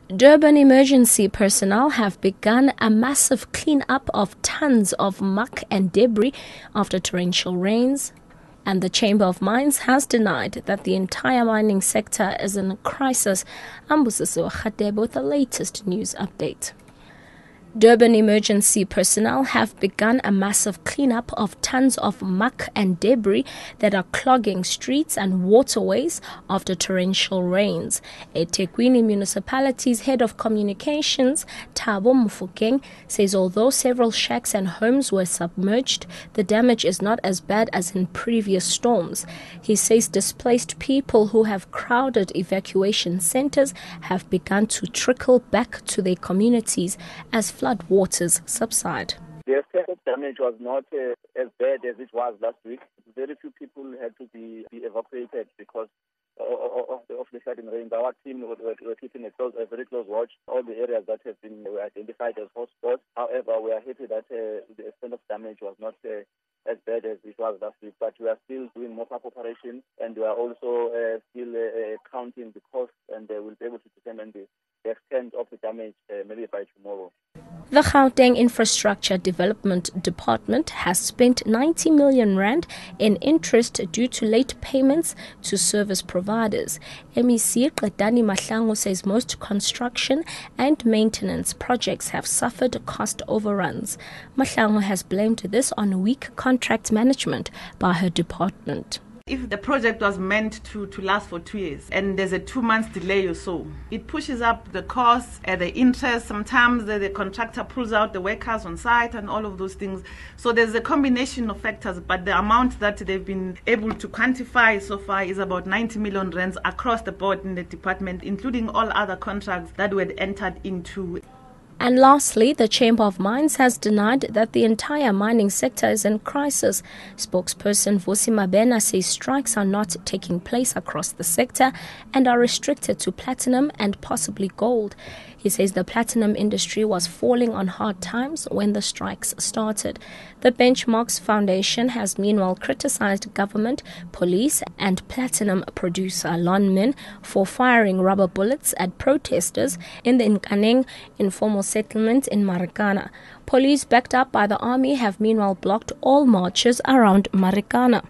Durban emergency personnel have begun a massive clean-up of tons of muck and debris after torrential rains, and the Chamber of Mines has denied that the entire mining sector is in a crisis. Ambusiso Khatebo with the latest news update. Durban emergency personnel have begun a massive cleanup of tons of muck and debris that are clogging streets and waterways after torrential rains. eThekwini municipality's head of communications, Thabo Mofokeng, says although several shacks and homes were submerged, the damage is not as bad as in previous storms. He says displaced people who have crowded evacuation centers have begun to trickle back to their communities as flood waters subside. The extent of damage was not as bad as it was last week. Very few people had to be evacuated because of the sudden rain. Our team were keeping a very close watch. All the areas that have been identified as hotspots. However, we are happy that the extent of damage was not as bad as it was last week. But we are still doing mop-up operations, and we are also still counting the costs, and we'll be able to determine the extent of the damage maybe by tomorrow. The Gauteng Infrastructure Development Department has spent 90 million rand in interest due to late payments to service providers. MEC Qedani Mahlangu says most construction and maintenance projects have suffered cost overruns. Mahlangu has blamed this on weak contract management by her department. If the project was meant to last for 2 years and there's a 2 months delay or so, it pushes up the costs and the interest. Sometimes the contractor pulls out the workers on site and all of those things. So there's a combination of factors, but the amount that they've been able to quantify so far is about 90 million rands across the board in the department, including all other contracts that were entered into. And lastly, the Chamber of Mines has denied that the entire mining sector is in crisis. Spokesperson Vusi Mabena says strikes are not taking place across the sector and are restricted to platinum and possibly gold. He says the platinum industry was falling on hard times when the strikes started. The Benchmarks Foundation has meanwhile criticized government, police and platinum producer Lonmin for firing rubber bullets at protesters in the Nkaneng informal settlement in Marikana. Police backed up by the army have meanwhile blocked all marches around Marikana.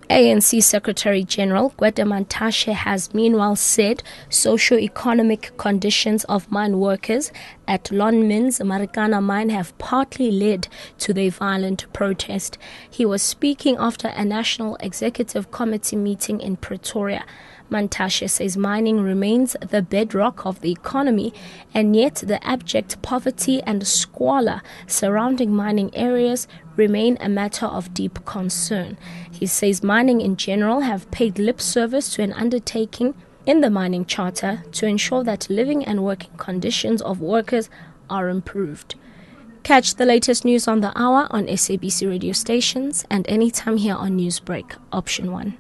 ANC Secretary-General Gwede Mantashe has meanwhile said socio-economic conditions of mine workers at Lonmin's Marikana mine have partly led to their violent protest. He was speaking after a National Executive Committee meeting in Pretoria. Mantashe says mining remains the bedrock of the economy, and yet the abject poverty and squalor surrounding mining areas remain a matter of deep concern. He says mining in general have paid lip service to an undertaking in the mining charter to ensure that living and working conditions of workers are improved. Catch the latest news on the hour on SABC radio stations and anytime here on Newsbreak, Option 1.